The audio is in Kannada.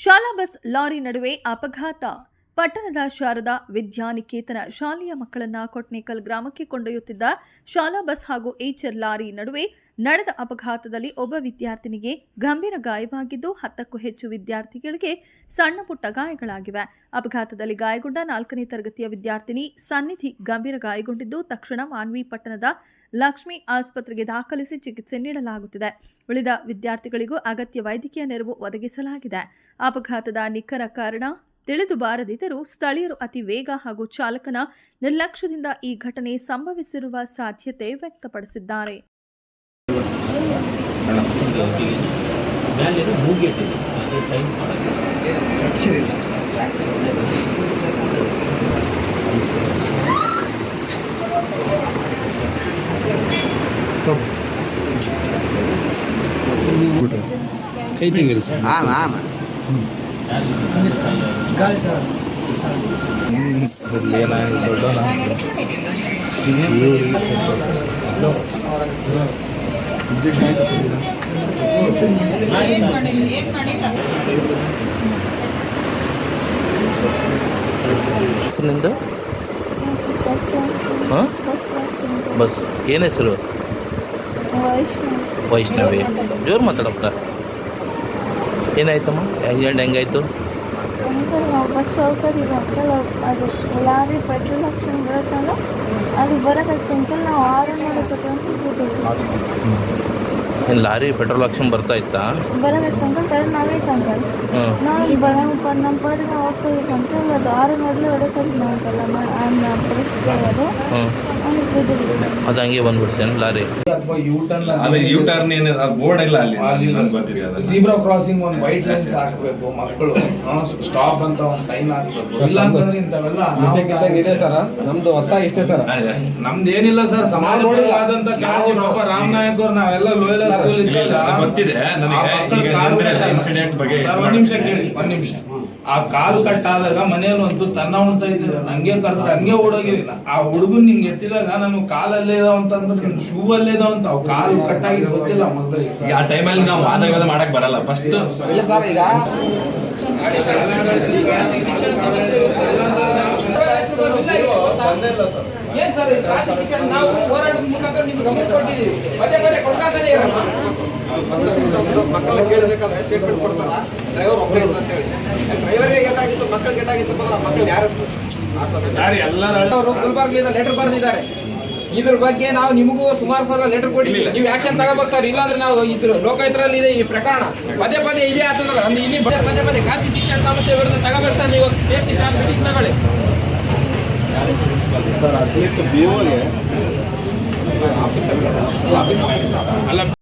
ಶಾಲಾ ಬಸ್ ಲಾರಿ ನಡುವೆ ಅಪಘಾತ. ಪಟ್ಟಣದ ಶಾರದಾ ವಿದ್ಯಾನಿಕೇತನ ಶಾಲೆಯ ಮಕ್ಕಳನ್ನ ಕೊಟ್ನೇಕಲ್ ಗ್ರಾಮಕ್ಕೆ ಕೊಂಡೊಯ್ಯುತ್ತಿದ್ದ ಶಾಲಾ ಬಸ್ ಹಾಗೂ ಏಚರ್ ಲಾರಿ ನಡುವೆ ನಡೆದ ಅಪಘಾತದಲ್ಲಿ ಒಬ್ಬ ವಿದ್ಯಾರ್ಥಿನಿಗೆ ಗಂಭೀರ ಗಾಯವಾಗಿದ್ದು 10ಕ್ಕೂ ಹೆಚ್ಚು ವಿದ್ಯಾರ್ಥಿಗಳಿಗೆ ಸಣ್ಣ ಪುಟ್ಟ ಗಾಯಗಳಾಗಿವೆ. ಅಪಘಾತದಲ್ಲಿ ಗಾಯಗೊಂಡ 4ನೇ ತರಗತಿಯ ವಿದ್ಯಾರ್ಥಿನಿ ಸನ್ನಿಧಿ ಗಂಭೀರ ಗಾಯಗೊಂಡಿದ್ದು ತಕ್ಷಣ ಮಾನ್ವಿ ಪಟ್ಟಣದ ಲಕ್ಷ್ಮಿ ಆಸ್ಪತ್ರೆಗೆ ದಾಖಲಿಸಿ ಚಿಕಿತ್ಸೆ ನೀಡಲಾಗುತ್ತಿದೆ. ಉಳಿದ ವಿದ್ಯಾರ್ಥಿಗಳಿಗೂ ಅಗತ್ಯ ವೈದ್ಯಕೀಯ ನೆರವು ಒದಗಿಸಲಾಗಿದೆ. ಅಪಘಾತದ ನಿಖರ ಕಾರಣ ತಿಳಿದು ಬಾರದಿದ್ದರೂ ಸ್ಥಳೀಯರು ಅತಿ ವೇಗ ಹಾಗೂ ಚಾಲಕನ ನಿರ್ಲಕ್ಷ್ಯದಿಂದ ಈ ಘಟನೆ ಸಂಭವಿಸಿರುವ ಸಾಧ್ಯತೆ ವ್ಯಕ್ತಪಡಿಸಿದ್ದಾರೆ. ಬಸ್ ಏನು ಹೆಸರು? ವೈಷ್ಣವಿ. ಜೋರು ಮಾತಾಡಪ್ಪ. ಏನಾಯ್ತಮ್ಮ? ಆಕ್ಸಿಡೆಂಟ್ ಹೆಂಗಾಯ್ತು? ಬಸ್ ಹೋಗೋದು ಮಕ್ಕಳು ಅದು ಲಾರಿ ಪೆಟ್ರೋಲ್ ಹಾಕ್ಸ್ಕೊಂಡು ಬರೋಕ್ಕಲ್ಲ ಅದು ಬರೋಕ್ಕಾಗ್ತು ಅಂಕಲ್ ನಾವು ಆರು ನೋಡೋಕ್ಕೆ ಅಂತ ಏನು ಲಾರಿ ಪೆಟ್ರೋಲ್ ಹಾಕ್ಸ್ಕೊಂಡು ಬರ್ತಾ ಇತ್ತಾ? ಬರೋಕ್ಕಾಗ್ತು ಅಂಕಲ್ ತರ ನಾವೈತೆ ಅಂಕಲ್ ನಾವು ನಮ್ಮ ಪಾಡಿಗೆ ನಾವು ಹೋಗ್ಕೋಬೇಕು ಅಂಕಲ್ ಅದು ಆರು ನೋಡಲಿ ಹೊಡೋಕ್ಕಾಗಿಲ್ಲ ಅಂಕಲ್ ಬಸ್ಗೆ ಅದು ಅದು ಹಂಗೆ ಬಂದ್ಬಿಡ್ತೇನೆ ಲಾರಿ. ಜೀಬ್ರಾ ಕ್ರಾಸಿಂಗ್ ಒಂದು ವೈಟ್ ಲೈನ್ಸ್ ಹಾಕ್ಬೇಕು, ಮಕ್ಕಳು ಸ್ಟಾಪ್ ಅಂತ ಒಂದು ಸೈನ್ ಹಾಕ್ಬೇಕು. ಇಲ್ಲ ಅಂತಂದ್ರೆ ಇಂಥವೆಲ್ಲ ಇದೆ ಸರ್. ನಮ್ದು ಒತ್ತಾಯ ಇಷ್ಟೇ ಸರ್. ನಮ್ದು ಏನಿಲ್ಲ ಸರ್, ಸಮಾಜ ಆದಂತ ರಾಮನಾಯಕ್ ಅವ್ರು ನಾವೆಲ್ಲ ಲೋಯಲ್ ಸ್ಕೂಲ್ ಇದ್ದಲ್ಲ ಗೊತ್ತಿದೆ ಇನ್ಸಿಡೆಂಟ್ ಬಗ್ಗೆ. ಒಂದ್ ನಿಮಿಷ ಕೇಳಿ, ಒಂದ್ ನಿಮಿಷ. ಆ ಕಾಲ್ ಕಟ್ ಆದಾಗ ಮನೆಯಲ್ಲಿ ಒಂದು ತನ್ನ ಉಣ್ತಾ ಇದ್ದಿಲ್ಲ, ಹಂಗೆ ಕರೆದ್ರೆ ಹಂಗೆ ಓಡೋಗಿಲ್ಲ. ಆ ಹುಡುಗನ್ ನಿಂಗೆ ಎತ್ತಿದಾಗ ನಾನು ಕಾಲಲ್ಲೇ ಇದಾವ ಅಂತಂದ್ರೆ ಶೂ ಅಲ್ಲೇ ಇದಾವ ಅಂತ ಅವ್ ಕಾಲು ಕಟ್ ಆಗಿ ಗೊತ್ತಿಲ್ಲ ಮಕ್ಕಳಿಗೆ. ಆ ಟೈಮಲ್ಲಿ ನಾವು ವಾದ ಮಾಡಕ್ ಬರಲ್ಲ. ಫಸ್ಟ್ ಇಲ್ಲ ಸರ್, ಈಗ ಮಕ್ಕಳ ಕೇಳಬೇಕಾದ್ರೆ ಸ್ಟೇಟ್ಮೆಂಟ್ ಕೊಡ್ತಾರ. ಡ್ರೈವರ್ ಒಬ್ಬರೇ ಅಂತ ಹೇಳಿ ಡ್ರೈವರ್ಗೆ ಗೇಟಾಗಿತ್ತು, ಮಕ್ಕಳು ಗೇಟಾಗಿತ್ತು, ಮಕ್ಕಳು ಯಾರು ಗುಲ್ಬರ್ಗ್ಲಿಂದ ಲೆಟರ್ ಬರೆದಿದ್ದಾರೆ. ಇದ್ರ ಬಗ್ಗೆ ನಾವು ನಿಮಗೂ ಸುಮಾರು ಸಲ ಲೆಟರ್ ಕೊಟ್ಟಿದ್ದೀವಿ. ನೀವು ಆಕ್ಷನ್ ತಗೋಬೇಕು ಸರ್. ಇಲ್ಲಾಂದ್ರೆ ನಾವು ಇದ್ರ ಲೋಕಾಯುಕ್ತರಲ್ಲಿ ಇದೆ ಈ ಪ್ರಕರಣ. ಪದೇ ಪದೇ ಇದೇ ಆಗ್ತದಲ್ಲ. ಅಂದ್ರೆ ಇಲ್ಲಿ ಪದೇ ಪದೇ ಖಾಸಗಿ ಶಿಕ್ಷಣ ಸಂಸ್ಥೆ ವಿರುದ್ಧ ತಗೋಬೇಕು ಸರ್. ನೀವು ಸೇಫ್ಟಿ ಮೀಟಿಂಗ್ ತಗೊಳ್ಳಿ ಸರ್. ಅಟ್ಲೀಸ್ಟ್ BO ಗೆ ಆಫೀಸರ್ ಅಲ್ಲ